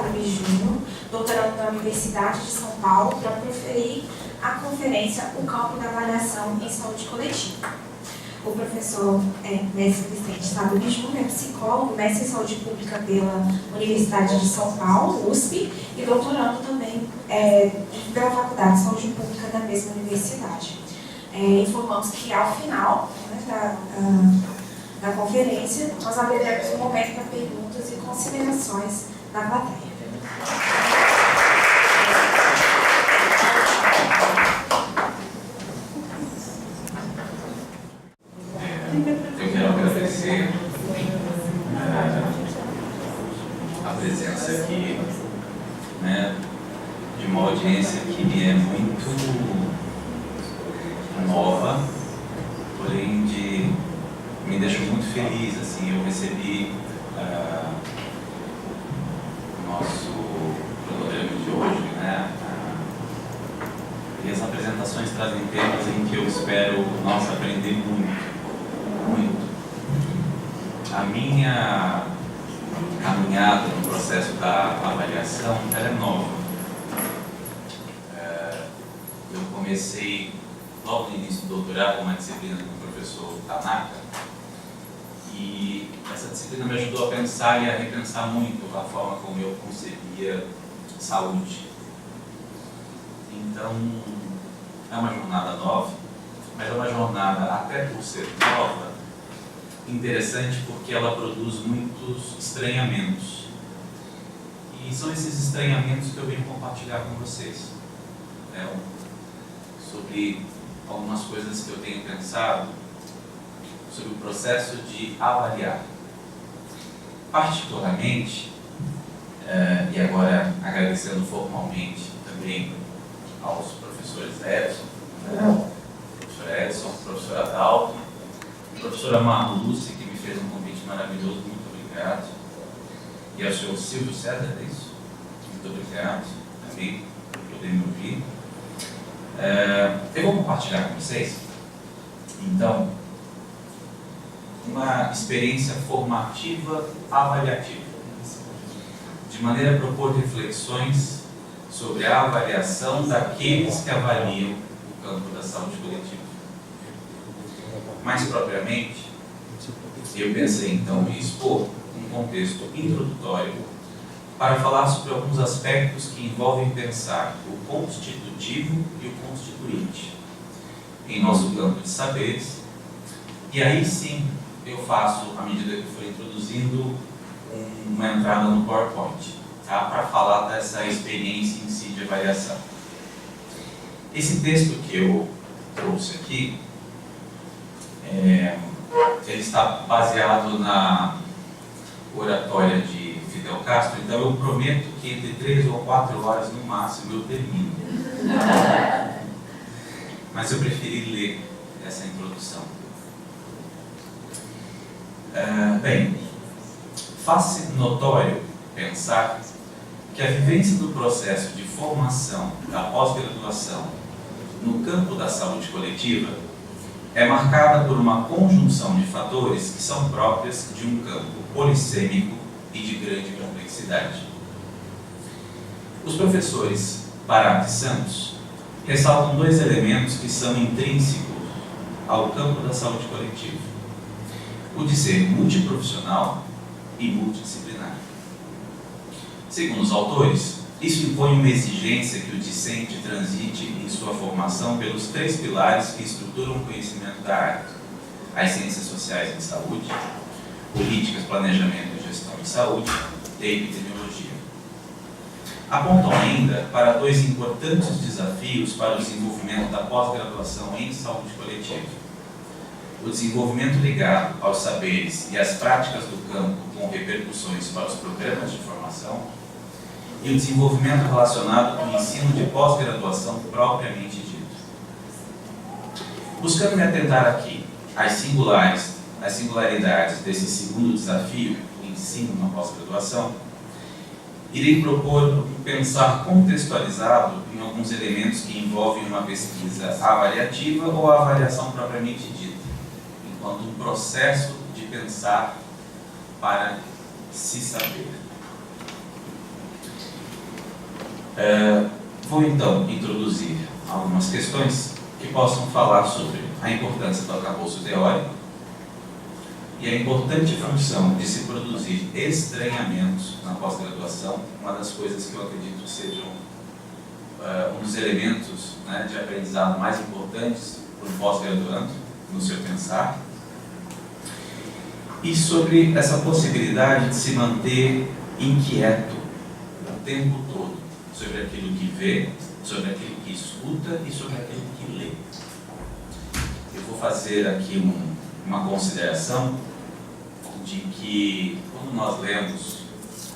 Sábio Júnior, doutorando da Universidade de São Paulo, para proferir a conferência O Campo da Avaliação em Saúde Coletiva. O professor mestre Vicente Sábio Júnior é psicólogo, mestre em saúde pública pela Universidade de São Paulo, USP, e doutorando também pela Faculdade de Saúde Pública da mesma universidade. Informamos que ao final da conferência, nós abriremos um momento para perguntas e considerações da plateia. Eu quero agradecer a presença aqui, de uma audiência que me é muito nova, porém me deixa muito feliz. Assim, eu recebi o nosso programa de hoje, e as apresentações trazem temas em que eu espero nós aprender muito. A minha caminhada no processo da avaliação ela é nova. Eu comecei logo no início do doutorado uma disciplina com o professor Tanaka, e essa disciplina me ajudou a pensar e a repensar muito a forma como eu concebia saúde. Então, é uma jornada nova, mas é uma jornada, até por ser nova, interessante porque ela produz muitos estranhamentos. E são esses estranhamentos que eu venho compartilhar com vocês. Sobre algumas coisas que eu tenho pensado sobre o processo de avaliar. Particularmente, e agora agradecendo formalmente também aos professores Edson, professora Adalto, professora Marluce, que me fez um convite maravilhoso, muito obrigado. E ao senhor Silvio César, é isso? Muito obrigado também por poder me ouvir. Eu vou compartilhar com vocês, então, uma experiência formativa avaliativa, de maneira a propor reflexões sobre a avaliação daqueles que avaliam o campo da saúde coletiva. Mais propriamente, eu pensei então em expor um contexto introdutório para falar sobre alguns aspectos que envolvem pensar o constitutivo e o constituinte em nosso campo de saberes, e aí sim eu faço, à medida que for introduzindo, uma entrada no PowerPoint, para falar dessa experiência em si de avaliação. Esse texto que eu trouxe aqui, ele está baseado na oratória de Fidel Castro, então eu prometo que entre 3 ou 4 horas no máximo eu termino. Mas eu preferi ler essa introdução. Bem, faz-se notório pensar que a vivência do processo de formação da pós-graduação no campo da saúde coletiva é marcada por uma conjunção de fatores que são próprias de um campo polissêmico e de grande complexidade. Os professores Barat e Santos ressaltam 2 elementos que são intrínsecos ao campo da saúde coletiva: o de ser multiprofissional e multidisciplinar. Segundo os autores, isso impõe uma exigência que o discente transite em sua formação pelos 3 pilares que estruturam o conhecimento da área: as ciências sociais em saúde, políticas, planejamento e gestão em saúde e epidemiologia. Apontam ainda para 2 importantes desafios para o desenvolvimento da pós-graduação em saúde coletiva: o desenvolvimento ligado aos saberes e às práticas do campo com repercussões para os programas de formação, e o desenvolvimento relacionado com o ensino de pós-graduação propriamente dito. Buscando me atentar aqui às singularidades desse segundo desafio, o ensino na pós-graduação, irei propor pensar contextualizado em alguns elementos que envolvem uma pesquisa avaliativa ou a avaliação propriamente dita, enquanto um processo de pensar para se saber. Vou então introduzir algumas questões que possam falar sobre a importância do arcabouço teórico e a importante função de se produzir estranhamentos na pós-graduação, uma das coisas que eu acredito sejam um dos elementos, né, de aprendizado mais importantes para o pós-graduando no seu pensar, e sobre essa possibilidade de se manter inquieto o tempo todo sobre aquilo que vê, sobre aquilo que escuta e sobre aquilo que lê. Eu vou fazer aqui uma consideração de que, quando nós lemos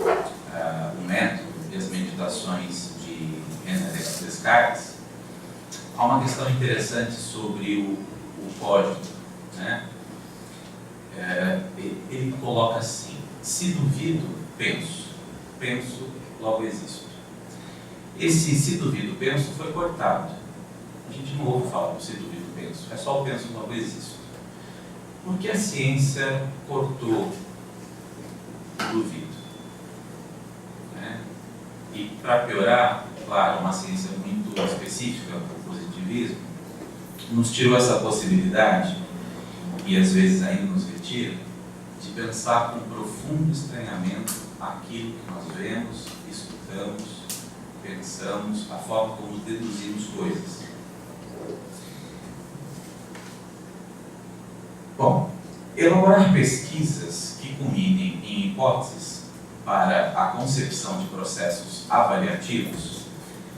o método e as meditações de René Descartes, há uma questão interessante sobre o código, né? Ele coloca assim: se duvido, penso, penso, logo existo. Esse se duvido, penso foi cortado. A gente não ouve falar do se duvido, penso, é só o penso, logo existo. Por que a ciência cortou o duvido? Né? E para piorar, claro, uma ciência muito específica, o positivismo, nos tirou essa possibilidade, e às vezes ainda nos retira, de pensar com profundo estranhamento aquilo que nós vemos, escutamos, pensamos, a forma como deduzimos coisas. Bom, elaborar pesquisas que culminem em hipóteses para a concepção de processos avaliativos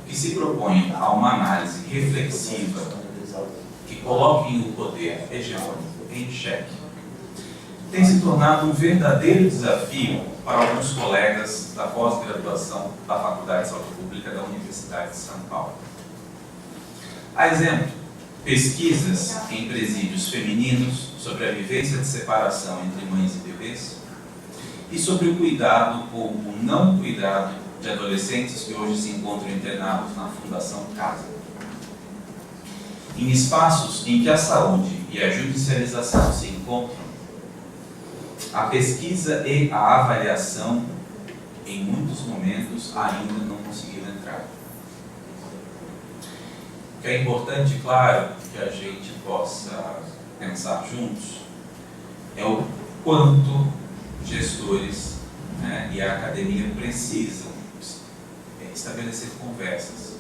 que se proponham a uma análise reflexiva que coloquem o poder hegemônico em xeque, tem se tornado um verdadeiro desafio para alguns colegas da pós-graduação da Faculdade de Saúde Pública da Universidade de São Paulo. A exemplo, pesquisas em presídios femininos sobre a vivência de separação entre mães e bebês e sobre o cuidado ou o não cuidado de adolescentes que hoje se encontram internados na Fundação Casa. Em espaços em que a saúde e a judicialização se encontram, a pesquisa e a avaliação, em muitos momentos, ainda não conseguiram entrar. O que é importante, claro, que a gente possa pensar juntos é o quanto gestores, né, e a academia precisam estabelecer conversas.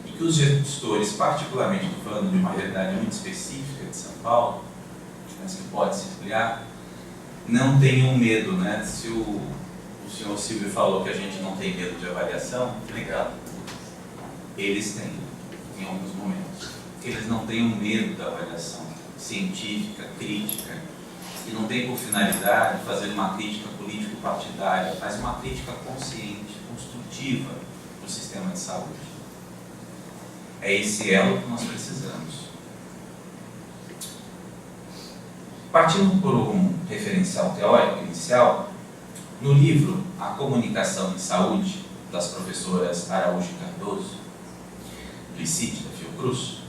E que os gestores, particularmente, estou falando de uma realidade muito específica de São Paulo, mas que pode se ampliar, não tenham medo, né? Se o senhor Silvio falou que a gente não tem medo de avaliação, legal. Eles têm, em alguns momentos. Eles não tenham medo da avaliação científica, crítica, e não tem por finalidade fazer uma crítica político-partidária, mas uma crítica consciente, construtiva do sistema de saúde. É esse elo que nós precisamos. Partindo por um referencial teórico inicial, no livro A Comunicação em Saúde, das professoras Araújo e Cardoso, do ICIT da Fiocruz,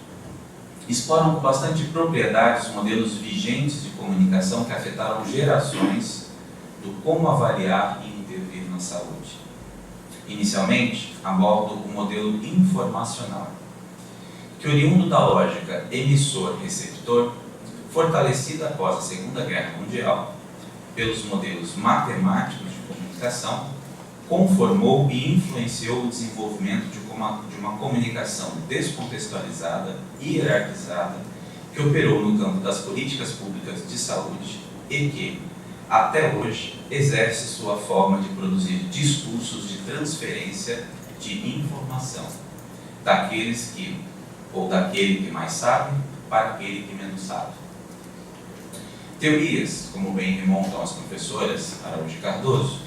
exploram com bastante propriedade os modelos vigentes de comunicação que afetaram gerações do como avaliar e intervir na saúde. Inicialmente, abordo o modelo informacional, que, oriundo da lógica emissor-receptor, fortalecida após a Segunda Guerra Mundial pelos modelos matemáticos de comunicação, conformou e influenciou o desenvolvimento de uma comunicação descontextualizada e hierarquizada que operou no campo das políticas públicas de saúde e que, até hoje, exerce sua forma de produzir discursos de transferência de informação daqueles que, ou daquele que mais sabe, para aquele que menos sabe. Teorias, como bem remontam as professoras Araújo e Cardoso,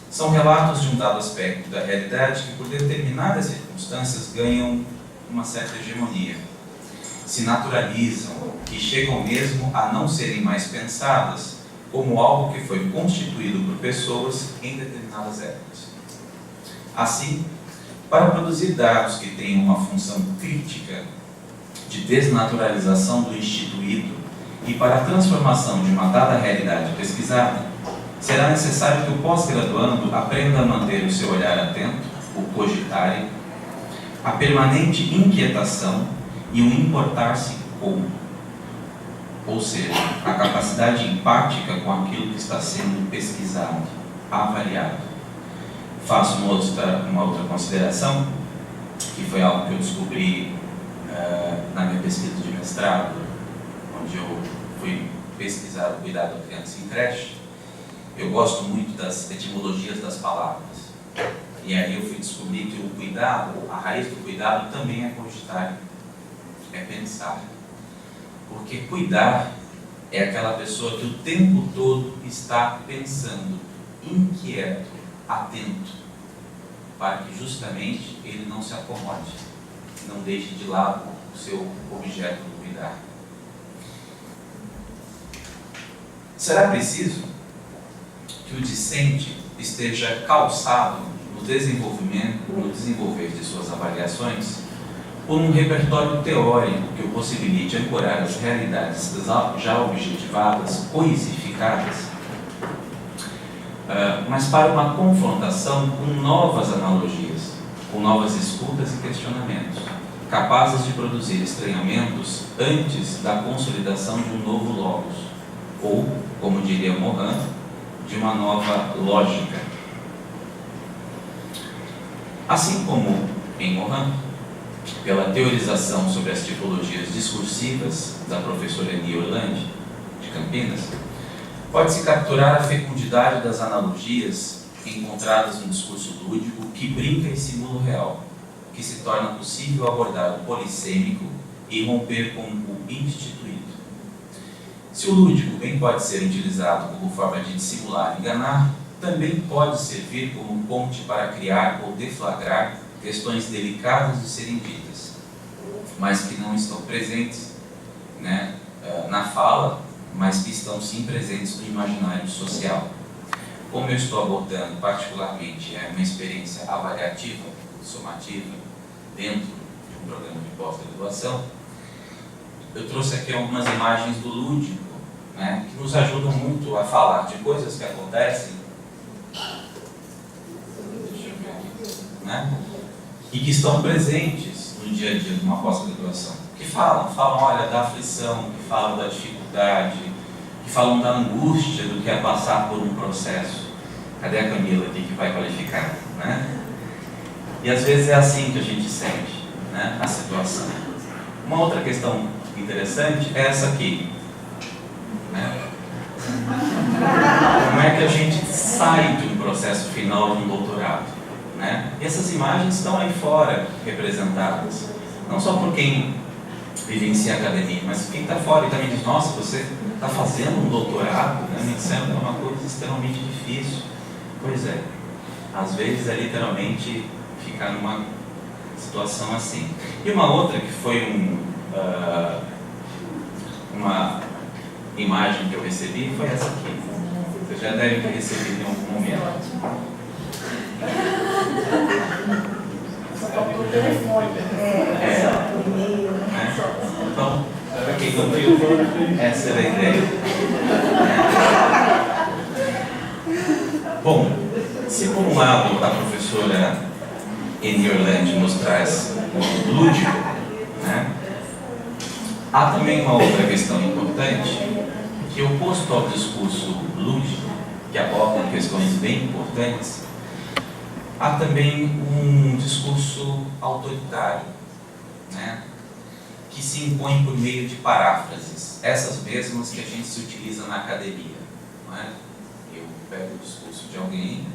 são relatos de um dado aspecto da realidade que, por determinadas circunstâncias, ganham uma certa hegemonia, se naturalizam e chegam mesmo a não serem mais pensadas como algo que foi constituído por pessoas em determinadas épocas. Assim, para produzir dados que tenham uma função crítica de desnaturalização do instituído e para a transformação de uma dada realidade pesquisada, será necessário que o pós-graduando aprenda a manter o seu olhar atento, o cogitário, a permanente inquietação e o importar-se com, ou seja, a capacidade empática com aquilo que está sendo pesquisado, avaliado. Faço uma outra consideração, que foi algo que eu descobri na minha pesquisa de mestrado, onde eu fui pesquisar o cuidado da criança em creche. Eu gosto muito das etimologias das palavras. E aí eu fui descobrir que o cuidado, a raiz do cuidado também é cogitar, é pensar. Porque cuidar é aquela pessoa que o tempo todo está pensando, inquieto, atento, para que justamente ele não se acomode, não deixe de lado o seu objeto do cuidar. Será preciso que o discente esteja calçado no desenvolver de suas avaliações por um repertório teórico que o possibilite ancorar as realidades já objetivadas, coisificadas, mas para uma confrontação com novas analogias, com novas escutas e questionamentos, capazes de produzir estranhamentos antes da consolidação de um novo logos, ou, como diria Morin, de uma nova lógica. Assim como em Morin, pela teorização sobre as tipologias discursivas da professora Eni Orlandi, de Campinas, pode-se capturar a fecundidade das analogias encontradas no discurso lúdico que brinca e simula o real, que se torna possível abordar o polissêmico e romper com o instituído. Se o lúdico bem pode ser utilizado como forma de dissimular e enganar, também pode servir como ponte para criar ou deflagrar questões delicadas de serem ditas, mas que não estão presentes, né, na fala, mas que estão sim presentes no imaginário social. Como eu estou abordando particularmente uma experiência avaliativa, somativa, dentro de um programa de pós-graduação, eu trouxe aqui algumas imagens do lúdico, né, que nos ajudam muito a falar de coisas que acontecem, né, e que estão presentes no dia a dia de uma pós-graduação, que falam, olha, da aflição, que falam da dificuldade, que falam da angústia do que é passar por um processo. Cadê a Camila aqui que vai qualificar, né? E às vezes é assim que a gente sente, né, a situação. Uma outra questão interessante é essa aqui, né? Como é que a gente sai de um processo final de um doutorado, né? E essas imagens estão aí fora representadas, não só por quem vivencia a academia, mas quem está fora e também diz, nossa, você está fazendo um doutorado, né? Me disseram que é uma coisa extremamente difícil. Pois é, às vezes é literalmente ficar numa situação assim. E uma outra que foi uma imagem que eu recebi foi essa aqui. Vocês já devem ter recebido em algum momento. Só faltou o telefone. O e-mail, né? Então, para quem não viu, essa era a ideia. Bom, se por um lado a professora Eni Orlandi nos traz o lúdico, né, há também uma outra questão importante, que oposto ao discurso lúdico, que aborda questões bem importantes, há também um discurso autoritário, né, que se impõe por meio de paráfrases, essas mesmas que a gente se utiliza na academia, não é? Eu pego o discurso de alguém,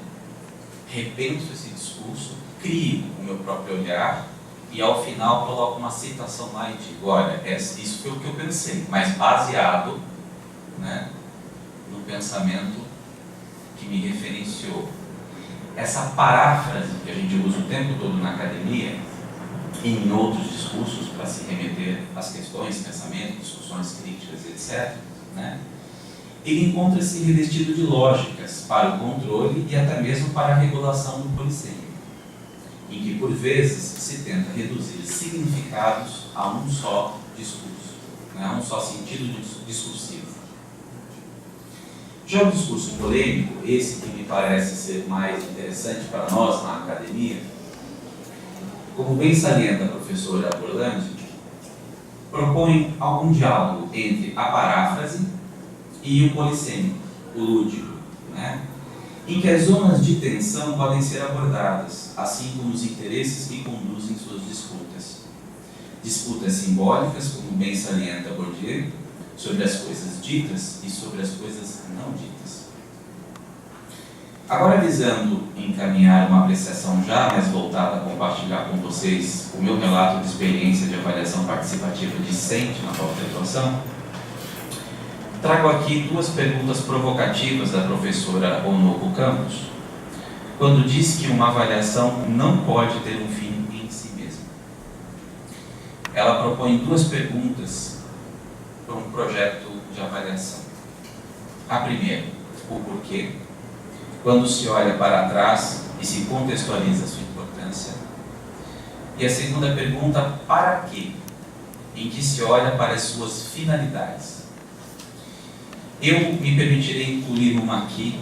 repenso esse discurso, crio o meu próprio olhar e ao final coloco uma citação lá e digo, olha, isso foi o que eu pensei, mas baseado, né, no pensamento que me referenciou. Essa paráfrase que a gente usa o tempo todo na academia e em outros discursos para se remeter às questões, pensamentos, discussões críticas, etc., né, ele encontra-se revestido de lógicas para o controle e até mesmo para a regulação do polissêmico, em que por vezes se tenta reduzir significados a um só discurso, né, a um só sentido discursivo. Já o discurso polêmico, esse que me parece ser mais interessante para nós na academia, como bem salienta a professora Orlandi, propõe algum diálogo entre a paráfrase e o polissêmico, o lúdico, né? Em que as zonas de tensão podem ser abordadas, assim como os interesses que conduzem suas disputas. Disputas simbólicas, como bem salienta Bourdieu, sobre as coisas ditas e sobre as coisas não ditas. Agora, visando encaminhar uma apreciação já mais voltada a compartilhar com vocês o meu relato de experiência de avaliação participativa discente na pós-graduação, trago aqui duas perguntas provocativas da professora Onoko Campos, quando diz que uma avaliação não pode ter um fim em si mesma. Ela propõe duas perguntas para um projeto de avaliação. A primeira, o porquê, quando se olha para trás e se contextualiza a sua importância. E a segunda pergunta, para quê, em que se olha para as suas finalidades. Eu me permitirei incluir uma aqui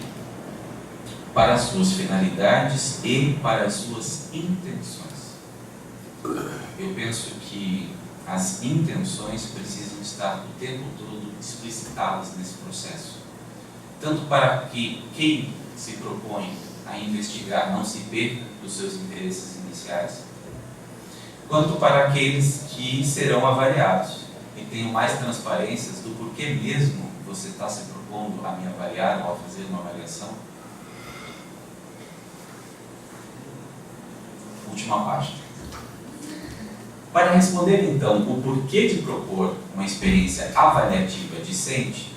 para as suas finalidades e para as suas intenções. Eu penso que as intenções precisam estar o tempo todo explicitadas nesse processo, tanto para que quem se propõe a investigar não se perca dos seus interesses iniciais, quanto para aqueles que serão avaliados e tenham mais transparências do porquê mesmo você está se propondo a me avaliar ou a fazer uma avaliação. Última página. Para responder então o porquê de propor uma experiência avaliativa discente,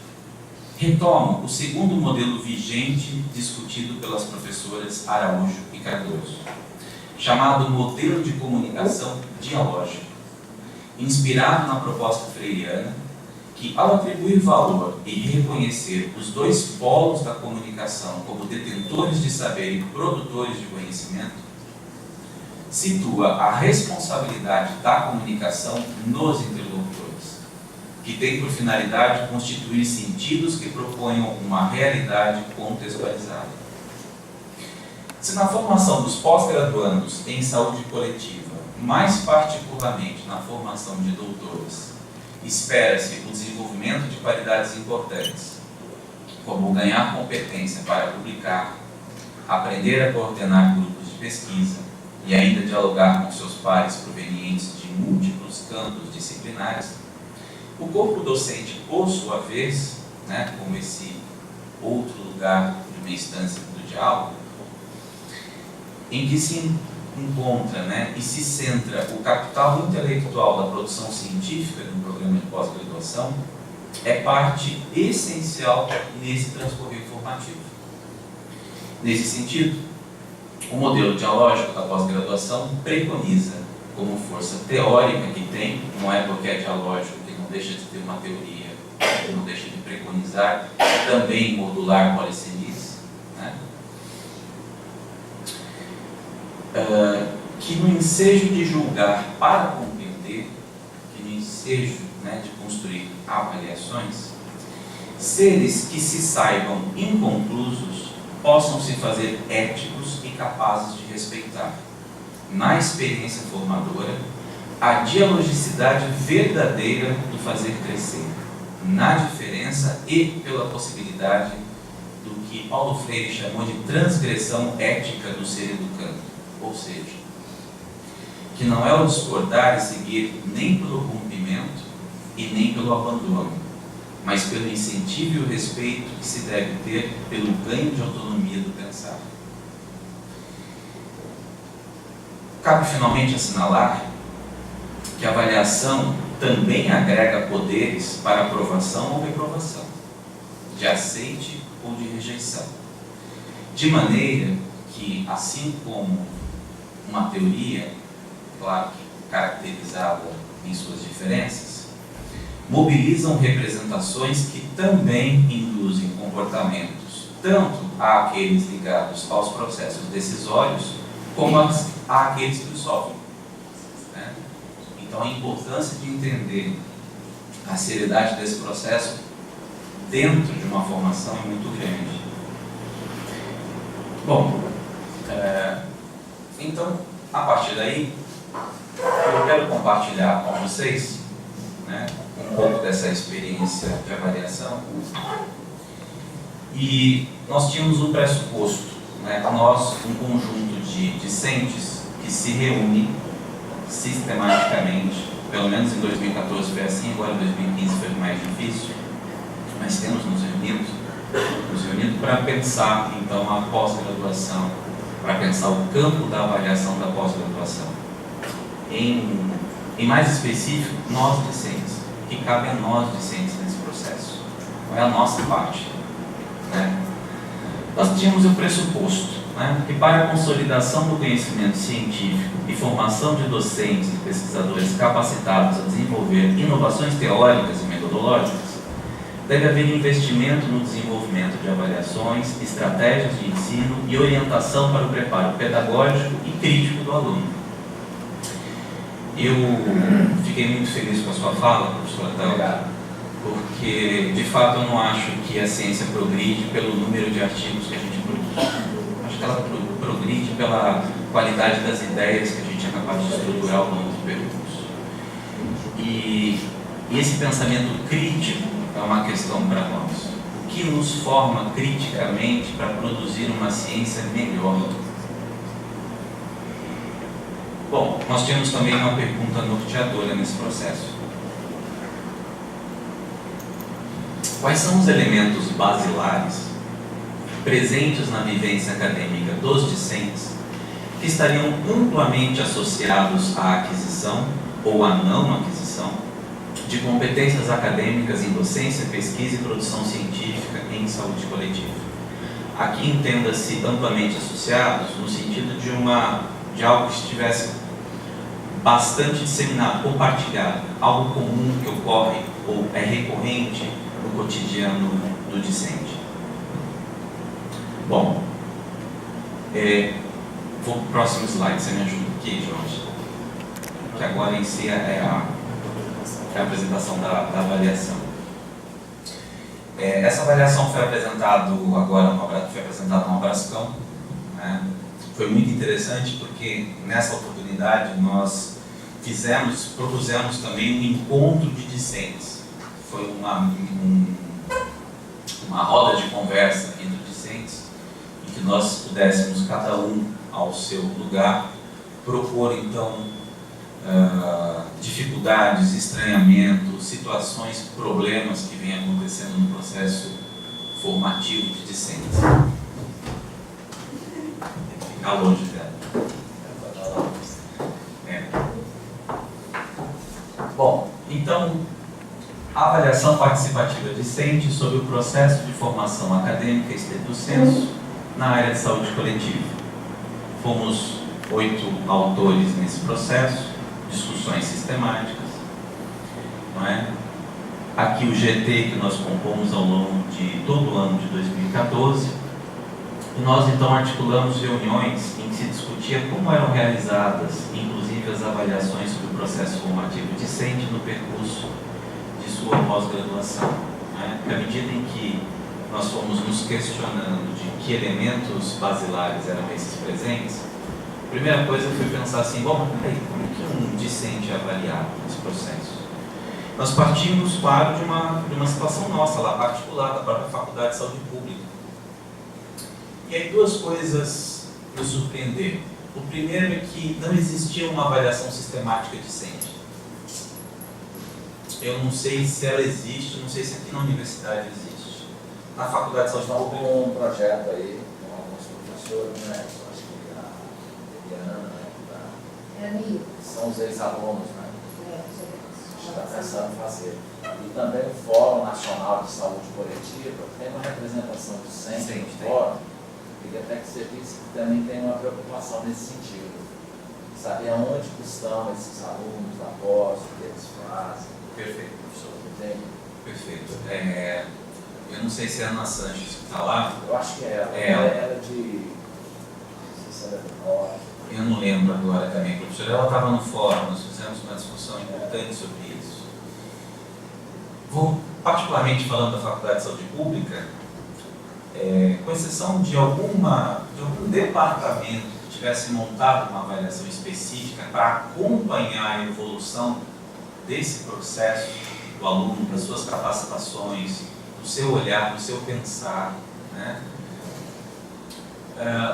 retomo o segundo modelo vigente discutido pelas professoras Araújo e Cardoso, chamado modelo de comunicação dialógica, inspirado na proposta freiriana, que ao atribuir valor e reconhecer os dois polos da comunicação como detentores de saber e produtores de conhecimento, situa a responsabilidade da comunicação nos interlocutores, que tem por finalidade constituir sentidos que proponham uma realidade contextualizada. Se na formação dos pós-graduandos em saúde coletiva, mais particularmente na formação de doutores, espera-se o desenvolvimento de qualidades importantes, como ganhar competência para publicar, aprender a coordenar grupos de pesquisa e ainda dialogar com seus pares provenientes de múltiplos campos disciplinares, o corpo docente, por sua vez, como esse outro lugar de uma instância do diálogo, em que se encontra e se centra o capital intelectual da produção científica no programa de pós-graduação, é parte essencial nesse transcorrer formativo. Nesse sentido, o modelo dialógico da pós-graduação preconiza, como força teórica que tem, não é porque é dialógico que não deixa de ter uma teoria, que não deixa de preconizar, também modular polissemias, que no ensejo de julgar para compreender, que no ensejo de construir avaliações, seres que se saibam inconclusos possam se fazer éticos e capazes de respeitar, na experiência formadora, a dialogicidade verdadeira do fazer crescer, na diferença e pela possibilidade do que Paulo Freire chamou de transgressão ética do ser educando, ou seja, que não é o discordar e seguir nem pelo cumprimento e nem pelo abandono, mas pelo incentivo e o respeito que se deve ter pelo ganho de autonomia do pensar. Cabe finalmente assinalar que a avaliação também agrega poderes para aprovação ou reprovação, de aceite ou de rejeição, de maneira que, assim como uma teoria, claro que caracterizada em suas diferenças, mobilizam representações que também induzem comportamentos, tanto àqueles ligados aos processos decisórios, como àqueles que os sofrem. Então, a importância de entender a seriedade desse processo dentro de uma formação é muito grande. Bom, então, a partir daí, Eu quero compartilhar com vocês, né, um pouco dessa experiência de avaliação. E nós tínhamos um pressuposto, né, nós, um conjunto de discentes que se reúne sistematicamente, pelo menos em 2014 foi assim, agora em 2015 foi mais difícil, mas temos nos reunido para pensar então a pós-graduação, para pensar o campo da avaliação da pós-graduação. Em mais específico, nós discentes, que cabe a nós discentes nesse processo, não é a nossa parte, né? Nós tínhamos o pressuposto, né, que para a consolidação do conhecimento científico e formação de docentes e pesquisadores capacitados a desenvolver inovações teóricas e metodológicas, deve haver investimento no desenvolvimento de avaliações, estratégias de ensino e orientação para o preparo pedagógico e crítico do aluno. Eu fiquei muito feliz com a sua fala, professora Thelma, porque de fato eu não acho que a ciência progride pelo número de artigos que a gente produz. Acho que ela progride pela qualidade das ideias que a gente é capaz de estruturar ao longo do percurso. E esse pensamento crítico é uma questão para nós. O que nos forma criticamente para produzir uma ciência melhor? Bom, nós tínhamos também uma pergunta norteadora nesse processo. Quais são os elementos basilares presentes na vivência acadêmica dos discentes que estariam amplamente associados à aquisição ou à não aquisição de competências acadêmicas em docência, pesquisa e produção científica em saúde coletiva? Aqui entenda-se amplamente associados no sentido de algo que estivesse bastante disseminado, compartilhado, algo comum que ocorre ou é recorrente no cotidiano do discente. Bom, vou para o próximo slide, você me ajuda aqui, Jorge, que agora em si é a apresentação da avaliação. Essa avaliação foi apresentada agora no Abrascão, né? Foi muito interessante porque nessa oportunidade nós propusemos também um encontro de discentes. Foi uma roda de conversa entre discentes em que nós pudéssemos, cada um ao seu lugar, propor então dificuldades, estranhamentos, situações, problemas que vêm acontecendo no processo formativo de discentes. Ficar longe dela. Bom, então, a avaliação participativa discente sobre o processo de formação acadêmica estrito sensu na área de saúde coletiva. Fomos 8 autores nesse processo, discussões sistemáticas, não é? Aqui o GT que nós compomos ao longo de todo o ano de 2014, e nós então articulamos reuniões em que se discutia como eram realizadas, inclusive as avaliações sobre o processo formativo discente no percurso de sua pós-graduação, né? À medida em que nós fomos nos questionando de que elementos basilares eram esses presentes, a primeira coisa foi pensar assim, bom, peraí, como é que um discente é avaliado nesse processo? Nós partimos, claro, de uma situação nossa lá, particular, da própria Faculdade de Saúde Pública. E aí duas coisas nos surpreenderam. O primeiro é que não existia uma avaliação sistemática discente. Eu não sei se ela existe, não sei se aqui na universidade existe. Na Faculdade de Saúde Pública... um projeto aí, com alguns professores, né? Acho que a Eliana, né? São os ex-alunos, né? A gente está pensando em fazer. E também o Fórum Nacional de Saúde Coletiva tem uma representação discente no fórum. Queria até que você disse que também tem uma preocupação nesse sentido. Saber aonde estão esses alunos da pós, o que eles fazem. Perfeito, professor. Entende? Perfeito. Eu não sei se é a Ana Sanches que está lá. Eu acho que é ela. Ela era de... Não sei se ela é do norte. Eu não lembro agora também, professora. Ela estava no fórum, nós fizemos uma discussão importante sobre isso. Vou, particularmente falando da Faculdade de Saúde Pública, com exceção de algum departamento tivesse montado uma avaliação específica para acompanhar a evolução desse processo do aluno, das suas capacitações, do seu olhar, do seu pensar, né?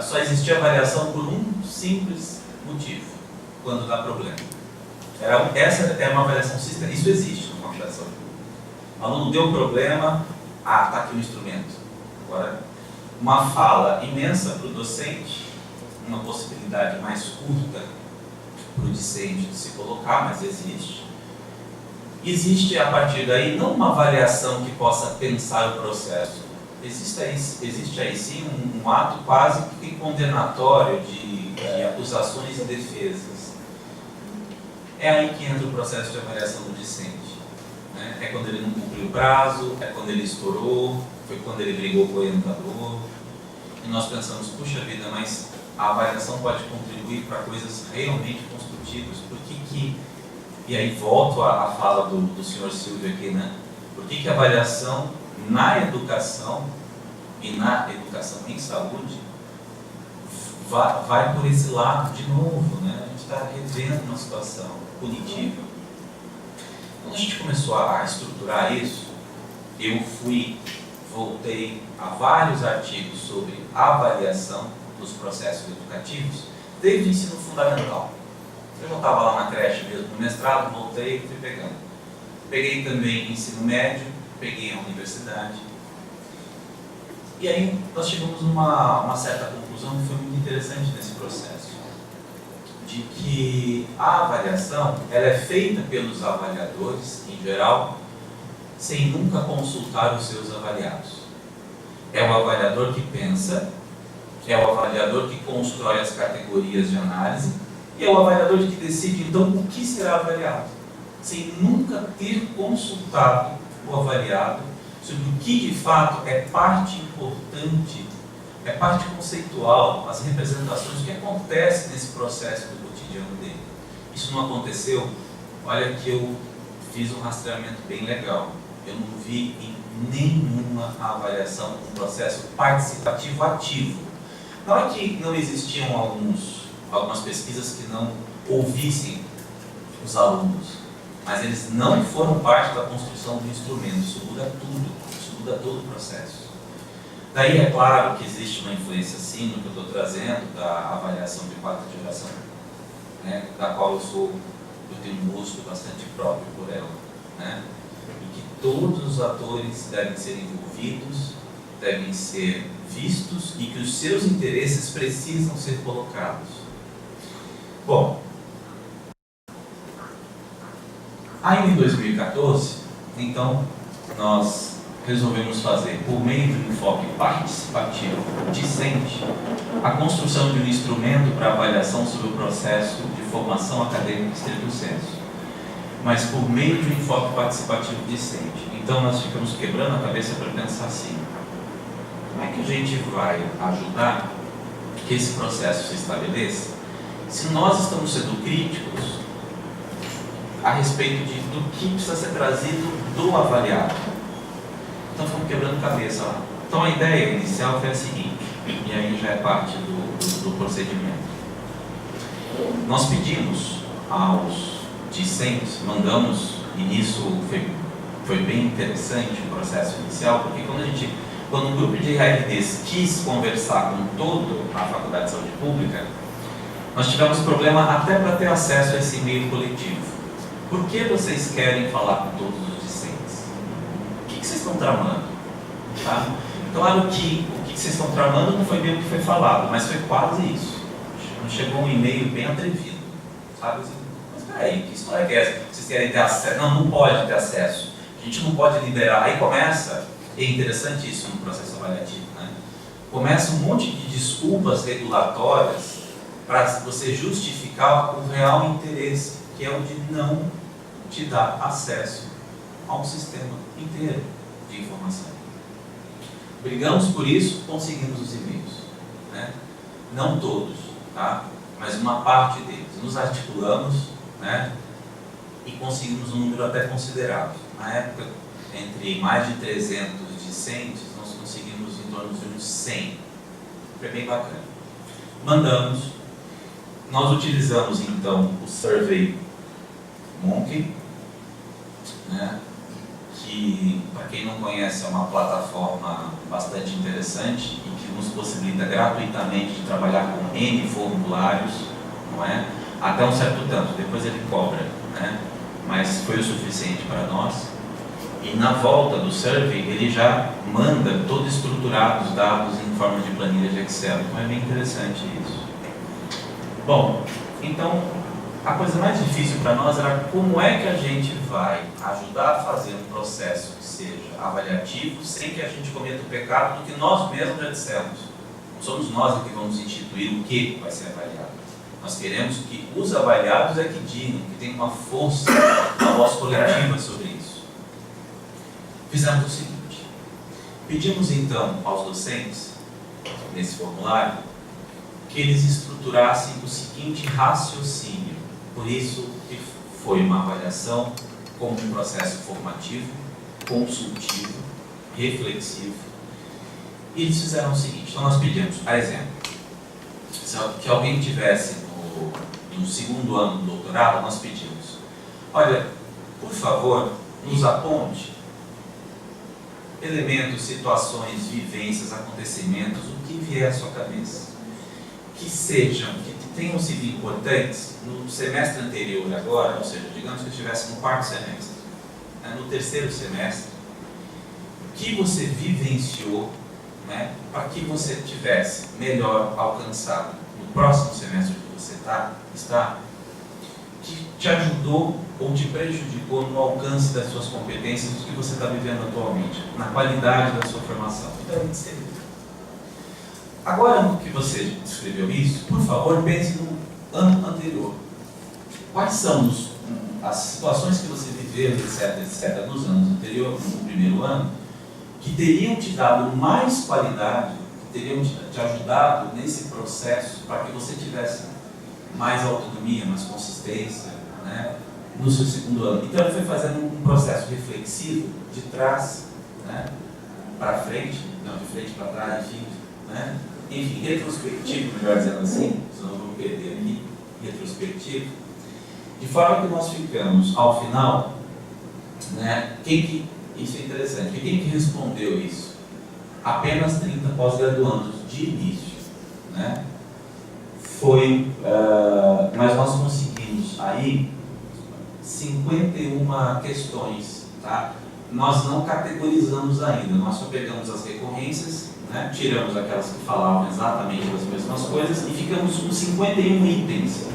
Só existia avaliação por um simples motivo: quando dá problema. Essa é uma avaliação sistemática. Isso existe no Faculdade de Saúde Pública. O aluno deu problema, está aqui o instrumento. Agora, uma fala imensa para o docente, uma possibilidade mais curta para o discente de se colocar, mas existe. Existe, a partir daí, não uma avaliação que possa pensar o processo. Existe aí sim um ato quase que condenatório de acusações e defesas. É aí que entra o processo de avaliação do discente, né? É quando ele não cumpriu o prazo, é quando ele estourou, foi quando ele brigou com o orientador. E nós pensamos, puxa vida, mas a avaliação pode contribuir para coisas realmente construtivas. Por que e aí volto à fala do senhor Silvio aqui, né? Por que a avaliação na educação e na educação em saúde vai por esse lado de novo, né? A gente está revendo uma situação punitiva. Quando a gente começou a estruturar isso, eu voltei a vários artigos sobre avaliação dos processos educativos, desde o ensino fundamental. Eu já estava lá na creche mesmo, no mestrado, voltei e fui pegando. Peguei também ensino médio, peguei a universidade. E aí nós chegamos a uma certa conclusão que foi muito interessante nesse processo, de que a avaliação ela é feita pelos avaliadores, em geral, sem nunca consultar os seus avaliados. É o avaliador que pensa, é o avaliador que constrói as categorias de análise e é o avaliador que decide, então, o que será avaliado, sem nunca ter consultado o avaliado sobre o que, de fato, é parte importante, é parte conceitual, as representações, o que acontece nesse processo do cotidiano dele. Isso não aconteceu? Olha que eu fiz um rastreamento bem legal. Eu não vi em nenhuma avaliação um processo participativo ativo. Não é que não existiam algumas pesquisas que não ouvissem os alunos, mas eles não foram parte da construção do instrumento. Isso muda tudo, isso muda todo o processo. Daí é claro que existe uma influência sim no que eu estou trazendo da avaliação de quarta geração, né, da qual eu tenho um gosto bastante próprio por ela, né, e que todos os atores devem ser envolvidos, devem ser vistos e que os seus interesses precisam ser colocados. Bom, aí em 2014, então, nós resolvemos fazer, por meio de um enfoque participativo discente, a construção de um instrumento para avaliação sobre o processo de formação acadêmica estrito sensu, mas por meio de um enfoque participativo discente. Então, nós ficamos quebrando a cabeça para pensar assim: como é que a gente vai ajudar que esse processo se estabeleça se nós estamos sendo críticos a respeito do que precisa ser trazido do avaliado? Então fomos quebrando cabeça lá. Então a ideia inicial foi a seguinte, e aí já é parte do procedimento. Nós pedimos aos discentes, mandamos, e isso foi bem interessante o processo inicial, porque quando um grupo de RDs quis conversar com toda a Faculdade de Saúde Pública, nós tivemos problema até para ter acesso a esse e-mail coletivo. Por que vocês querem falar com todos os discentes? O que vocês estão tramando? Tá? Claro que o que vocês estão tramando não foi bem o que foi falado, mas foi quase isso. Chegou um e-mail bem atrevido, sabe? Mas peraí, que história é essa? Vocês querem ter acesso? Não pode ter acesso. A gente não pode liberar. Aí começa, é interessante isso no processo avaliativo, né? Começa um monte de desculpas regulatórias para você justificar o real interesse, que é o de não te dar acesso a um sistema inteiro de informação. Brigamos por isso, conseguimos os e-mails, né? Não todos, tá? Mas uma parte deles. Nos articulamos, né? E conseguimos um número até considerável. Na época, entre mais de 300 discentes, nós conseguimos em torno de uns 100. Foi bem bacana. Mandamos Nós utilizamos então o Survey Monkey, né, que, para quem não conhece, é uma plataforma bastante interessante e que nos possibilita gratuitamente de trabalhar com N formulários, não é? Até um certo tanto, depois ele cobra, né? Mas foi o suficiente para nós. E na volta do survey, ele já manda todo estruturado os dados em forma de planilha de Excel, então é bem interessante isso. Bom, então a coisa mais difícil para nós era como é que a gente vai ajudar a fazer um processo que seja avaliativo sem que a gente cometa o pecado do que nós mesmos já dissemos. Não somos nós que vamos instituir o que vai ser avaliado. Nós queremos que os avaliados é que digam, que tenham uma força, uma voz coletiva sobre isso. Fizemos o seguinte: pedimos então aos docentes, nesse formulário, que eles estruturassem o seguinte raciocínio. Por isso que foi uma avaliação como um processo formativo, consultivo, reflexivo. E eles fizeram o seguinte: então nós pedimos, a exemplo, que alguém tivesse no segundo ano do doutorado, nós pedimos: olha, por favor, nos aponte elementos, situações, vivências, acontecimentos, o que vier à sua cabeça, que sejam, que tenham sido importantes no semestre anterior agora, ou seja, digamos que eu estivesse no quarto semestre, né, no terceiro semestre, que você vivenciou, né, para que você tivesse melhor alcançado no próximo semestre que você está, que te ajudou ou te prejudicou no alcance das suas competências, do que você está vivendo atualmente, na qualidade da sua formação. Então, é descrever. Agora que você descreveu isso, por favor, pense no ano anterior. Quais são as situações que você viveu, etc., nos anos anteriores, no primeiro ano, que teriam te dado mais qualidade, que teriam te ajudado nesse processo para que você tivesse mais autonomia, mais consistência, né, no seu segundo ano. Então, ele foi fazendo um processo reflexivo de trás, né, para frente, não, de frente para trás, né, enfim, retrospectivo, melhor dizendo assim, senão não vamos perder aqui, retrospectivo, de forma que nós ficamos, ao final, né, isso é interessante, quem que respondeu isso? Apenas 30 pós-graduandos de início, né? Mas nós conseguimos aí 51 questões, tá? Nós não categorizamos ainda, nós só pegamos as recorrências, né? Tiramos aquelas que falavam exatamente das mesmas coisas e ficamos com 51 itens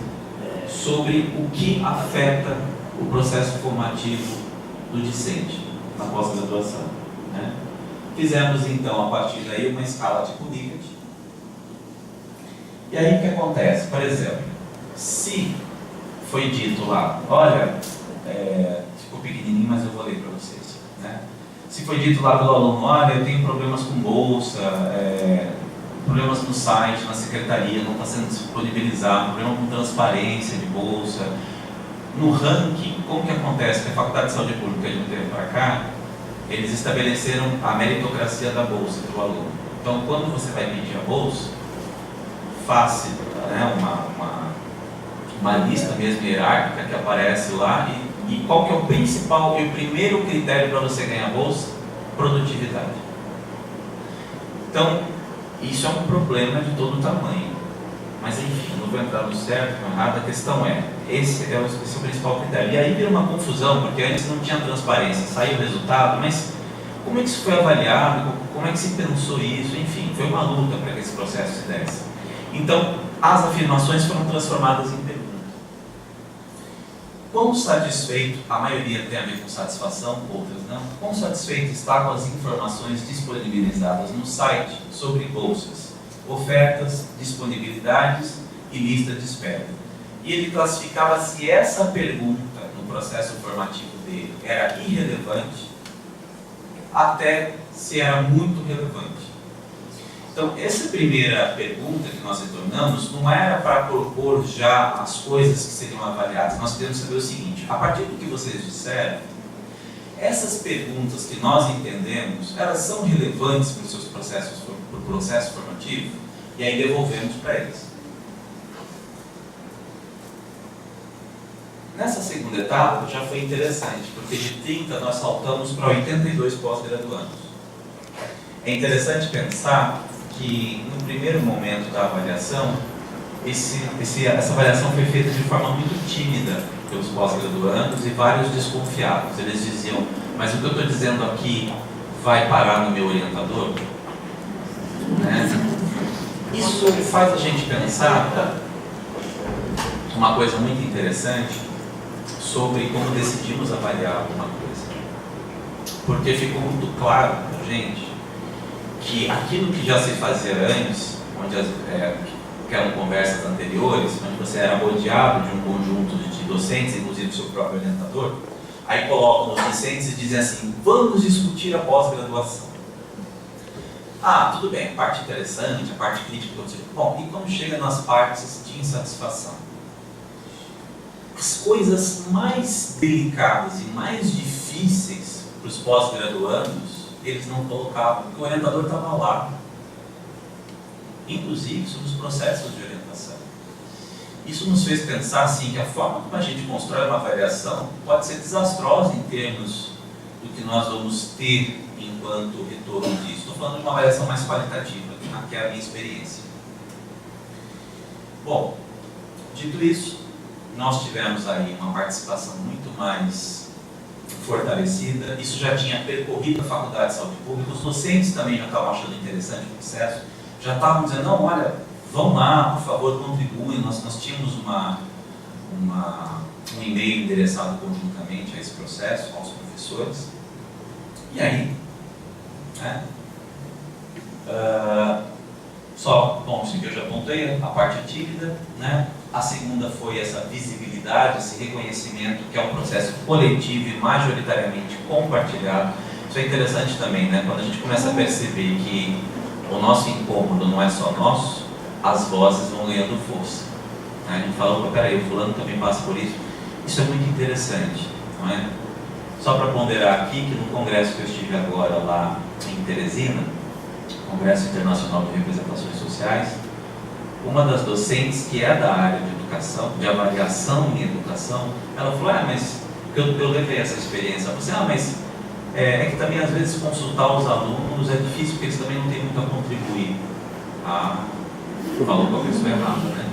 sobre o que afeta o processo formativo do discente na pós-graduação, né? Fizemos então a partir daí uma escala tipo Likert. E aí o que acontece? Por exemplo, se foi dito lá, olha, ficou pequenininho, mas eu vou ler para vocês, né? Se foi dito lá pelo aluno, olha, eu tenho problemas com bolsa, problemas no site, na secretaria, não está sendo disponibilizado, problema com transparência de bolsa. No ranking, como que acontece? Que a Faculdade de Saúde Pública de um tempo para cá, eles estabeleceram a meritocracia da bolsa para o aluno. Então, quando você vai pedir a bolsa, faça, né, uma lista mesmo hierárquica que aparece lá e qual que é o principal e o primeiro critério para você ganhar a bolsa? Produtividade. Então, isso é um problema de todo tamanho. Mas enfim, não vou entrar no certo, no errado, a questão esse é o principal critério. E aí vira uma confusão, porque antes não tinha transparência, saiu o resultado, mas como é que isso foi avaliado, como é que se pensou isso, enfim, foi uma luta para que esse processo se desse. Então, as afirmações foram transformadas em pergunta. Quão satisfeito, a maioria tem a ver com satisfação, outras não, quão satisfeito está com as informações disponibilizadas no site sobre bolsas, ofertas, disponibilidades e lista de espera. E ele classificava se essa pergunta no processo formativo dele era irrelevante até se era muito relevante. Então, essa primeira pergunta que nós retornamos não era para propor já as coisas que seriam avaliadas. Nós queremos saber o seguinte: a partir do que vocês disseram, essas perguntas que nós entendemos, elas são relevantes para o processo formativo? E aí devolvemos para eles. Nessa segunda etapa já foi interessante, porque de 30 nós saltamos para 82 pós-graduandos. É interessante pensar que no primeiro momento da avaliação, essa avaliação foi feita de forma muito tímida pelos pós-graduandos e vários desconfiados. Eles diziam, mas o que eu estou dizendo aqui vai parar no meu orientador? Né? Isso faz a gente pensar uma coisa muito interessante sobre como decidimos avaliar alguma coisa. Porque ficou muito claro para a gente que aquilo que já se fazia antes, onde que eram conversas anteriores, onde você era rodeado de um conjunto de docentes, inclusive do seu próprio orientador, aí colocam os discentes e dizem assim, vamos discutir a pós-graduação. Ah, tudo bem, a parte interessante, a parte crítica, bom, e quando chega nas partes de insatisfação? As coisas mais delicadas e mais difíceis para os pós-graduandos, eles não colocavam, porque o orientador estava lá. Inclusive sobre os processos de orientação. Isso nos fez pensar assim, que a forma como a gente constrói uma avaliação pode ser desastrosa em termos do que nós vamos ter enquanto retorno disso. Estou falando de uma avaliação mais qualitativa, que é a minha experiência. Bom, dito isso, nós tivemos aí uma participação muito mais fortalecida. Isso já tinha percorrido a Faculdade de Saúde Pública, os docentes também já estavam achando interessante o processo, já estavam dizendo, não, olha, vão lá, por favor, contribuem. Nós tínhamos um e-mail endereçado conjuntamente a esse processo, aos professores. E aí, né? Bom, isso que eu já apontei, a parte tímida, né? A segunda foi essa visibilidade, esse reconhecimento, que é um processo coletivo e majoritariamente compartilhado. Isso é interessante também, né? Quando a gente começa a perceber que o nosso incômodo não é só nosso, as vozes vão ganhando força. A gente fala, peraí, o fulano também passa por isso. Isso é muito interessante, não é? Só para ponderar aqui que no congresso que eu estive agora lá em Teresina, Congresso Internacional de Representações Sociais, uma das docentes que é da área de educação, de avaliação em educação, ela falou, mas eu levei essa experiência. Ela falou assim, mas é que também às vezes consultar os alunos é difícil porque eles também não têm muito a contribuir. Falou com a pessoa errada, né?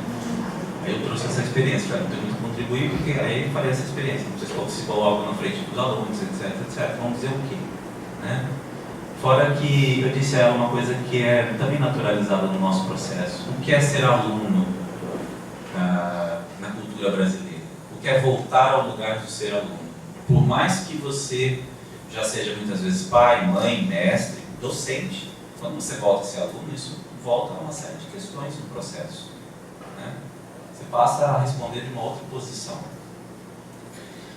Aí eu trouxe essa experiência, não tem muito a contribuir, porque aí eu falei essa experiência. Vocês se colocam na frente dos alunos, etc, etc. Vamos dizer o quê? Né? Fora que eu disse a ela uma coisa que é também naturalizada no nosso processo. O que é ser aluno na cultura brasileira? O que é voltar ao lugar de ser aluno? Por mais que você já seja muitas vezes pai, mãe, mestre, docente, quando você volta a ser aluno, isso volta a uma série de questões no processo. Né? Você passa a responder de uma outra posição.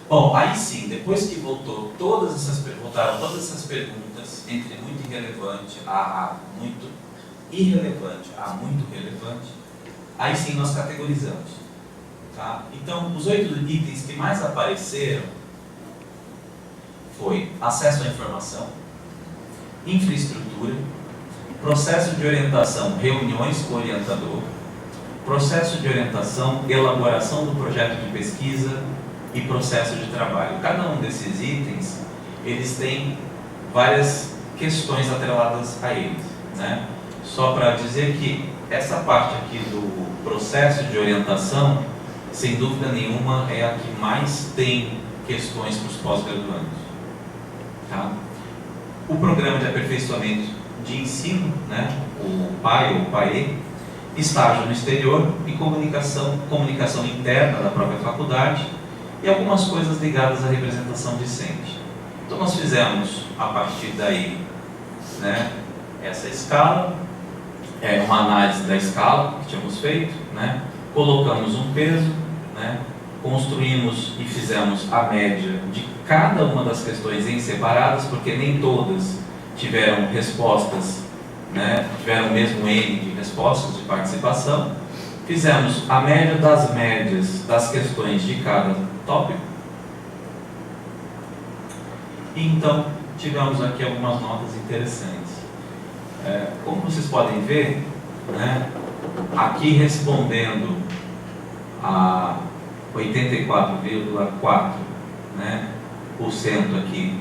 Bom, aí sim, depois que voltaram todas essas perguntas, entre muito irrelevante a muito irrelevante a muito relevante, aí sim nós categorizamos. Tá? Então, os 8 itens que mais apareceram foi acesso à informação, infraestrutura, processo de orientação, reuniões com o orientador, processo de orientação, elaboração do projeto de pesquisa e processo de trabalho. Cada um desses itens, eles têm várias questões atreladas a eles, né? Só para dizer que essa parte aqui do processo de orientação, sem dúvida nenhuma, é a que mais tem questões para os pós-graduandos. Tá? O programa de aperfeiçoamento de ensino, né? O PAE ou PAE, estágio no exterior e comunicação interna da própria faculdade e algumas coisas ligadas à representação discente. Então nós fizemos, a partir daí, né, essa escala, uma análise da escala que tínhamos feito, né, colocamos um peso, né, construímos e fizemos a média de cada uma das questões em separadas, porque nem todas tiveram respostas, né, tiveram o mesmo N de respostas de participação. Fizemos a média das médias das questões de cada tópico. E então tivemos aqui algumas notas interessantes. Como vocês podem ver, né, aqui respondendo a 84,4%, né, por cento aqui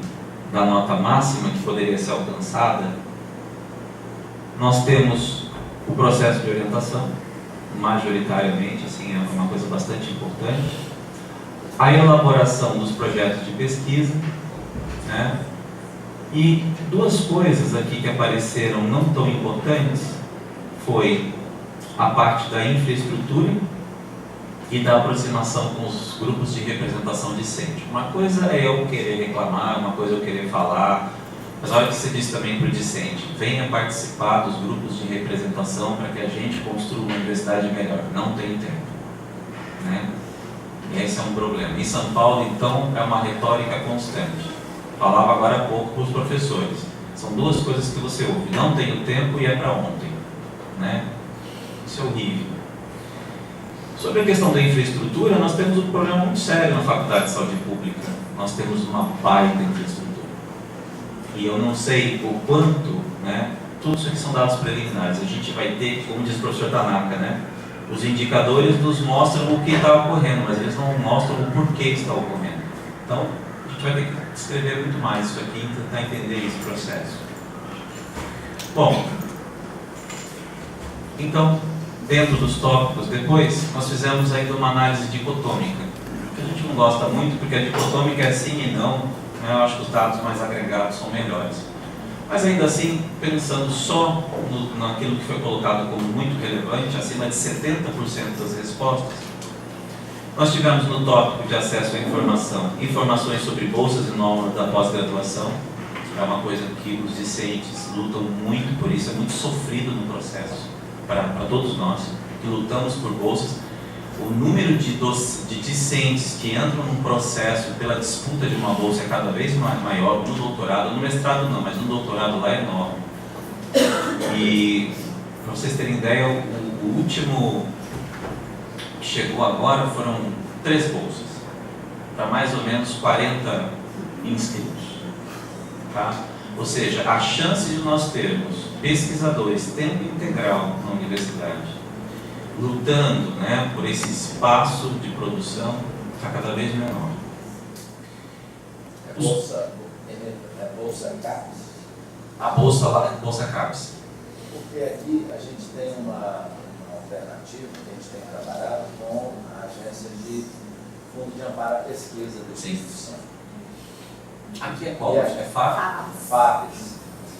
da nota máxima que poderia ser alcançada, nós temos o processo de orientação, majoritariamente, assim, é uma coisa bastante importante, a elaboração dos projetos de pesquisa, né, e duas coisas aqui que apareceram não tão importantes foi a parte da infraestrutura e da aproximação com os grupos de representação discente. Uma coisa é eu querer reclamar, uma coisa é eu querer falar, mas olha o que você disse também para o discente: venha participar dos grupos de representação para que a gente construa uma universidade melhor. Não tem tempo, né? E esse é um problema. Em São Paulo, então, é uma retórica constante. Falava agora há pouco para os professores. São duas coisas que você ouve: não tenho tempo e é para ontem, né? Isso é horrível. Sobre a questão da infraestrutura, nós temos um problema muito sério na Faculdade de Saúde Pública. Nós temos uma baita infraestrutura. E eu não sei o quanto, né? Tudo isso aqui são dados preliminares. A gente vai ter, como diz o professor Tanaka, né? Os indicadores nos mostram o que está ocorrendo, mas eles não mostram o porquê está ocorrendo. Então, a gente vai ter que escrever muito mais isso aqui e tentar entender esse processo. Bom, então, dentro dos tópicos, depois, nós fizemos ainda uma análise dicotômica, que a gente não gosta muito, porque a dicotômica é sim e não, né? Eu acho que os dados mais agregados são melhores. Mas ainda assim, pensando só naquilo que foi colocado como muito relevante, acima de 70% das respostas, nós tivemos no tópico de acesso à informação, informações sobre bolsas e normas da pós-graduação. É uma coisa que os discentes lutam muito por isso, é muito sofrido no processo, para todos nós que lutamos por bolsas. O número de discentes que entram num processo pela disputa de uma bolsa é cada vez maior. No doutorado, no mestrado não, mas no doutorado lá é enorme. E, para vocês terem ideia, o último que chegou agora foram 3 bolsas, para mais ou menos 40 inscritos. Tá? Ou seja, a chance de nós termos pesquisadores tempo integral na universidade, lutando, né, por esse espaço de produção, está cada vez menor. É bolsa CAPES? A bolsa lá é bolsa CAPES. Porque aqui a gente tem uma alternativa que a gente tem trabalhado com a agência de Fundo de Amparo à Pesquisa da instituição. Aqui é qual? É FAPES.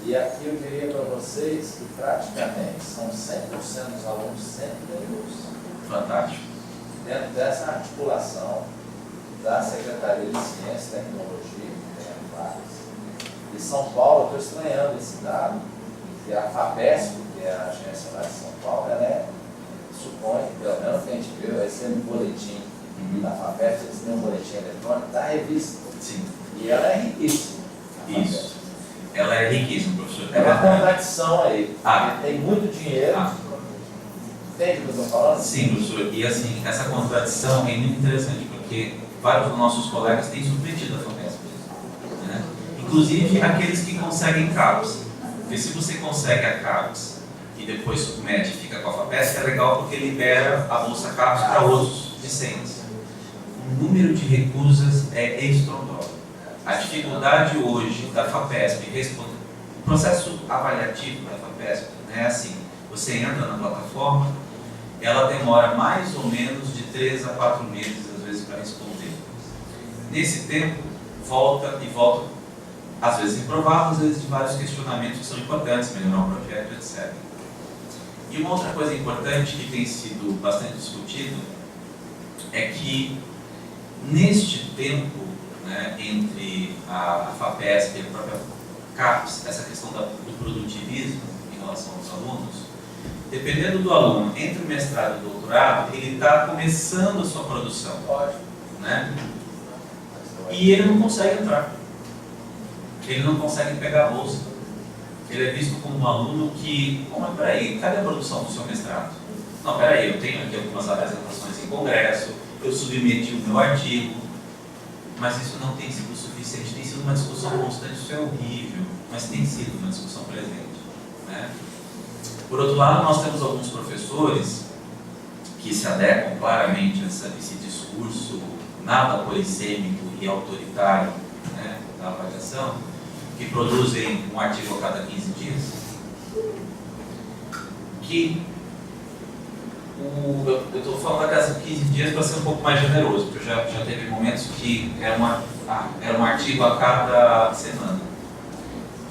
E aqui eu diria para vocês que praticamente são 100% dos alunos sempre ganhos. Fantástico. Dentro dessa articulação da Secretaria de Ciência e Tecnologia, que tem a FAPES, de São Paulo, eu estou estranhando esse dado, que a FAPESP, que é a agência lá de São Paulo, ela supõe, pelo menos que a gente viu, vai ser um boletim da FAPESP, eles têm um boletim eletrônico da revista. Sim. E ela é riquíssima. Isso. Ela é riquíssima, professor. É uma contradição aí. Ah. Tem muito dinheiro. Ah. Entende o que eu estou falando? Sim, professor. E assim, essa contradição é muito interessante, porque vários dos nossos colegas têm submetido a FAPESP, né? Inclusive aqueles que conseguem CAPES. Porque se você consegue a CAPES e depois submete e fica com a FAPESP, é legal porque libera a bolsa CAPES para outros discentes. O número de recusas é estrondoso. A dificuldade hoje da FAPESP responder. O processo avaliativo da FAPESP é assim: você entra na plataforma, ela demora mais ou menos de 3 a 4 meses, às vezes, para responder. Nesse tempo, volta e volta, às vezes improvável, às vezes de vários questionamentos que são importantes, melhorar o projeto, etc. E uma outra coisa importante que tem sido bastante discutido é que, neste tempo, né, entre a FAPESP e a própria CAPES, essa questão do produtivismo em relação aos alunos, dependendo do aluno, entre o mestrado e o doutorado, ele está começando a sua produção, né? E ele não consegue entrar, ele não consegue pegar a bolsa. Ele é visto como um aluno que, mas peraí, cadê a produção do seu mestrado? Não, peraí, eu tenho aqui algumas apresentações em congresso, eu submeti o meu artigo, mas isso não tem sido suficiente, tem sido uma discussão constante, isso é horrível, mas tem sido uma discussão presente, né? Por outro lado, nós temos alguns professores que se adequam claramente a esse discurso nada polissêmico e autoritário, né, da avaliação, que produzem um artigo a cada 15 dias, que eu estou falando a cada 15 dias para ser um pouco mais generoso, porque já teve momentos que era um artigo a cada semana.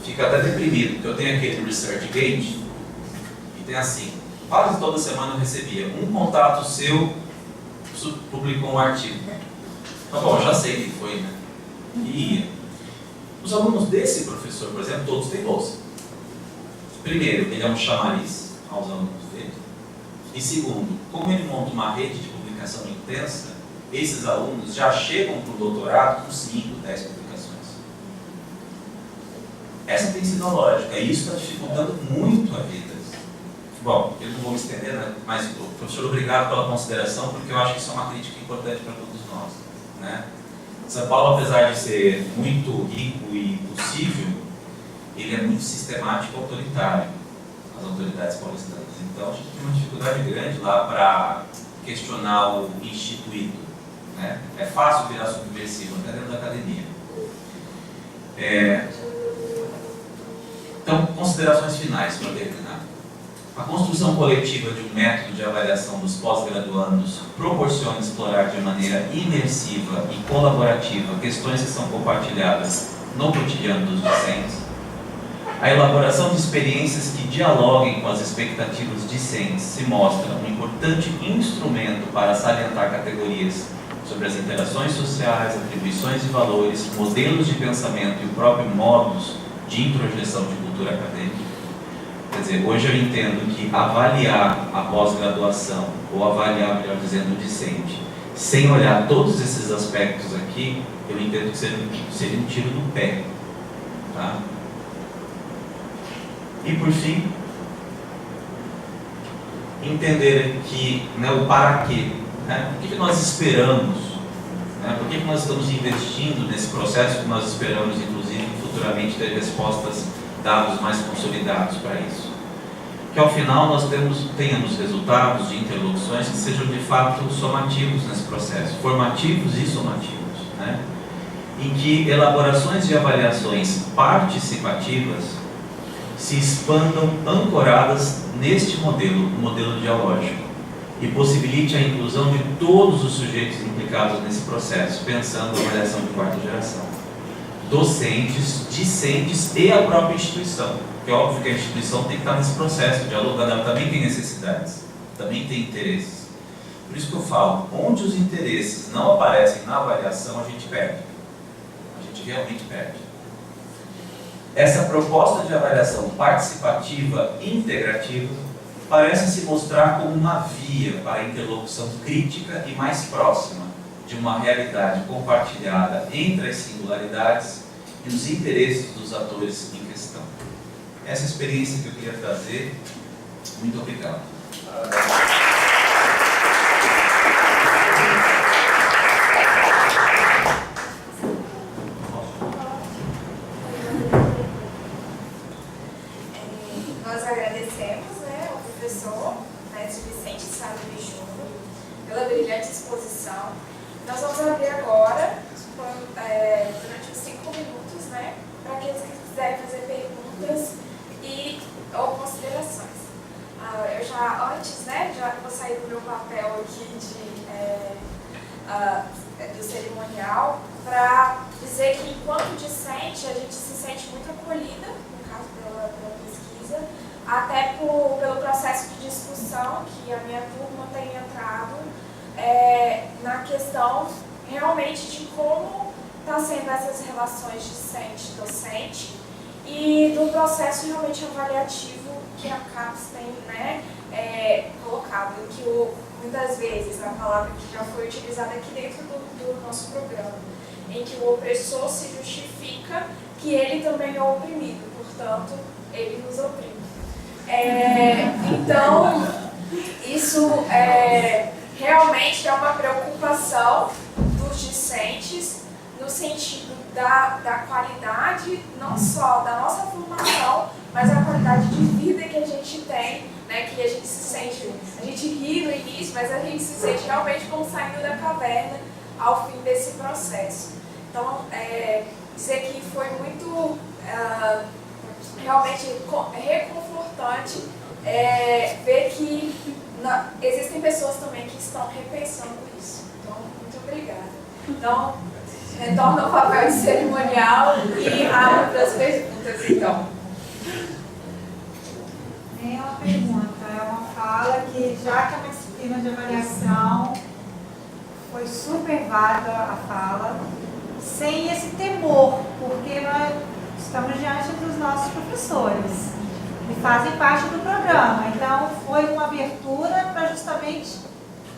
Fico até deprimido, porque eu tenho aquele ResearchGate e tem assim, quase toda semana eu recebia um contato seu publicou um artigo. Tá bom, já sei que foi, né? E os alunos desse professor, por exemplo, todos têm bolsa. Primeiro, ele é um chamariz aos alunos dele. E segundo, como ele monta uma rede de publicação intensa, esses alunos já chegam para o doutorado com 5, 10 publicações. Essa tem sido a lógica, e isso está dificultando muito a vida. Bom, eu não vou me estender, né? Mas, professor, obrigado pela consideração, porque eu acho que isso é uma crítica importante para todos nós, né? São Paulo, apesar de ser muito rico e possível, ele é muito sistemático e autoritário, as autoridades paulistanas. Então, a gente tem uma dificuldade grande lá para questionar o instituído, né? É fácil virar subversivo, até dentro da academia. Então, considerações finais para terminar. A construção coletiva de um método de avaliação dos pós-graduandos proporciona explorar de maneira imersiva e colaborativa questões que são compartilhadas no cotidiano dos docentes. A elaboração de experiências que dialoguem com as expectativas discentes se mostra um importante instrumento para salientar categorias sobre as interações sociais, atribuições de valores, modelos de pensamento e o próprio modus de introjeção de cultura acadêmica. Quer dizer, hoje eu entendo que avaliar a pós-graduação, ou avaliar, melhor dizendo, o discente, sem olhar todos esses aspectos aqui, eu entendo que seria um tiro no pé. Tá? E por fim, entender que, né, o para quê, né? O que nós esperamos, né? Por que nós estamos investindo nesse processo que nós esperamos, inclusive, futuramente ter respostas, dados mais consolidados para isso. Que ao final nós tenhamos resultados de interlocuções que sejam de fato somativos nesse processo, formativos e somativos, né? Em que elaborações de avaliações participativas se expandam ancoradas neste modelo, o modelo dialógico, e possibilite a inclusão de todos os sujeitos implicados nesse processo, pensando na avaliação de quarta geração. Docentes, discentes e a própria instituição. Porque é óbvio que a instituição tem que estar nesse processo, dialogando, ela também tem necessidades, também tem interesses. Por isso que eu falo, onde os interesses não aparecem na avaliação, a gente perde. A gente realmente perde. Essa proposta de avaliação participativa e integrativa parece se mostrar como uma via para a interlocução crítica e mais próxima de uma realidade compartilhada entre as singularidades e os interesses dos atores em questão. Essa experiência que eu queria trazer. Muito obrigado. Nós agradecemos, né, ao professor Mestre Vicente Sado Júnior pela brilhante exposição. Nós vamos abrir agora, durante uns 5 minutos, né, para aqueles que quiserem fazer perguntas ou considerações. Eu já, antes, né, já vou sair do meu papel aqui do cerimonial, para dizer que, enquanto discente, a gente se sente muito acolhida, no caso pela pesquisa, até pelo processo de discussão que a minha turma tem entrado na questão realmente de como está sendo essas relações discente-docente e do processo realmente avaliativo que a CAPES tem, né, colocado, que muitas vezes a palavra que já foi utilizada aqui dentro do nosso programa, em que o opressor se justifica que ele também é oprimido, portanto, ele nos oprime. Então, isso realmente é uma preocupação dos discentes no sentido da qualidade, não só da nossa formação, mas a qualidade de vida que a gente tem, né, que a gente se sente, a gente ri no início, mas a gente se sente realmente como saindo da caverna ao fim desse processo. Então, dizer que foi muito realmente reconfortante ver que existem pessoas também que estão repensando isso. Então, muito obrigada. Então, retorno ao papel de cerimonial e abro para as perguntas, então. É uma pergunta, é uma fala que, já que é uma disciplina de avaliação, foi super válida a fala, sem esse temor, porque nós estamos diante dos nossos professores, que fazem parte do programa. Então, foi uma abertura para justamente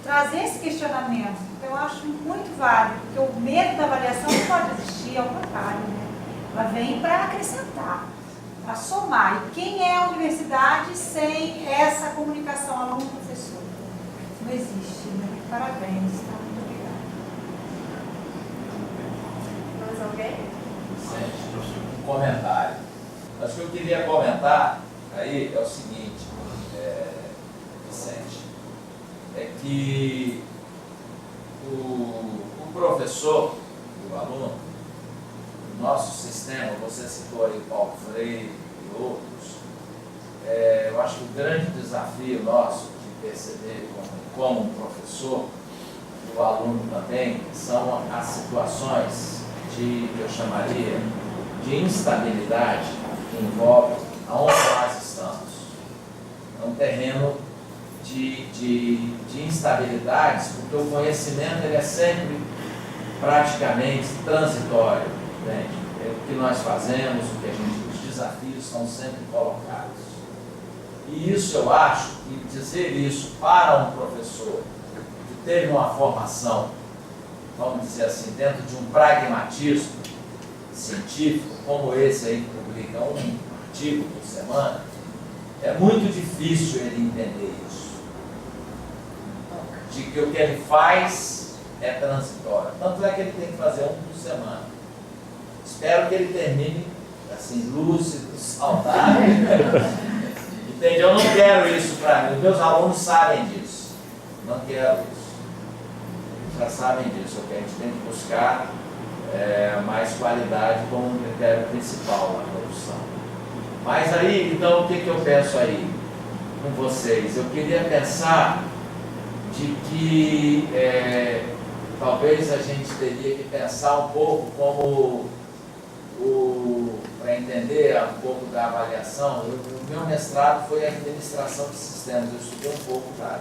trazer esse questionamento. Eu acho muito válido, porque o medo da avaliação não pode existir, ao contrário, né? Ela vem para acrescentar, para somar. E quem é a universidade sem essa comunicação aluno-professor? Não existe, né? Parabéns, tá? Muito obrigada. Mais alguém? Um comentário. Mas o que eu queria comentar aí é o seguinte, Vicente, é que o professor e o aluno, o nosso sistema, você citou aí Paulo Freire e outros, eu acho que o grande desafio nosso de perceber como professor, e o aluno também, são as situações que eu chamaria de instabilidade que envolve aonde nós estamos. É um terreno de instabilidades, porque o conhecimento ele é sempre praticamente transitório, entende? É o que nós fazemos, os desafios são sempre colocados. E isso eu acho que dizer isso para um professor que teve uma formação, vamos dizer assim, dentro de um pragmatismo científico, como esse aí que publica um artigo por semana, é muito difícil ele entender isso. De que o que ele faz é transitório. Tanto é que ele tem que fazer um por semana. Espero que ele termine assim, lúcido, saudável. Entende? Eu não quero isso para mim. Os meus alunos sabem disso. Não quero isso. Já sabem disso. A gente tem que buscar mais qualidade como um critério principal na produção. Mas aí, então, o que eu penso aí com vocês? Eu queria pensar de que talvez a gente teria que pensar um pouco como para entender um pouco da avaliação. O meu mestrado foi a administração de sistemas. Eu estudei um pouco já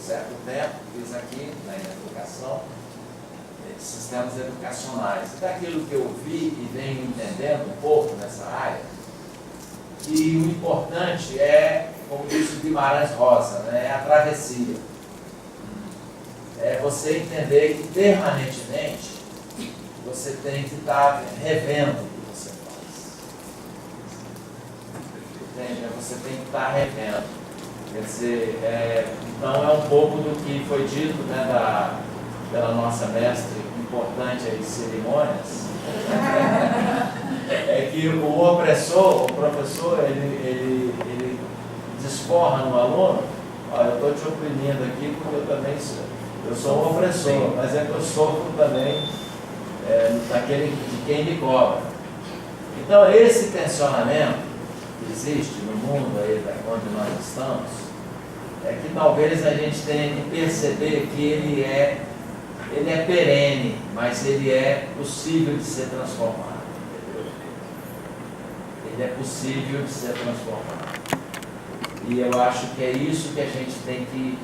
certo tempo, fiz aqui na educação, de sistemas educacionais. Daquilo que eu vi e venho entendendo um pouco nessa área, que o importante é, como disse o Guimarães Rosa, né, é a travessia. É você entender que permanentemente você tem que estar revendo o que você faz. Entende? Você tem que estar revendo. Quer dizer, então é um pouco do que foi dito, né, pela nossa mestre importante aí de cerimônias. É que o opressor, o professor, ele desforra no aluno. Olha, eu estou te oprimindo aqui porque eu sou um opressor, mas é que eu sofro também de quem me cobra. Então, esse tensionamento que existe no mundo aí onde nós estamos, é que talvez a gente tenha que perceber que ele é perene, mas ele é possível de ser transformado. Ele é possível de ser transformado. E eu acho que é isso que a gente tem que,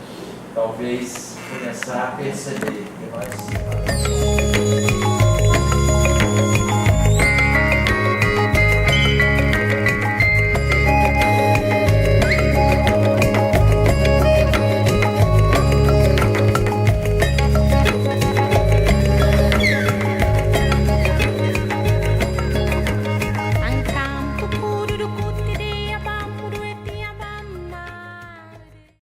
talvez, começar a perceber. Que nós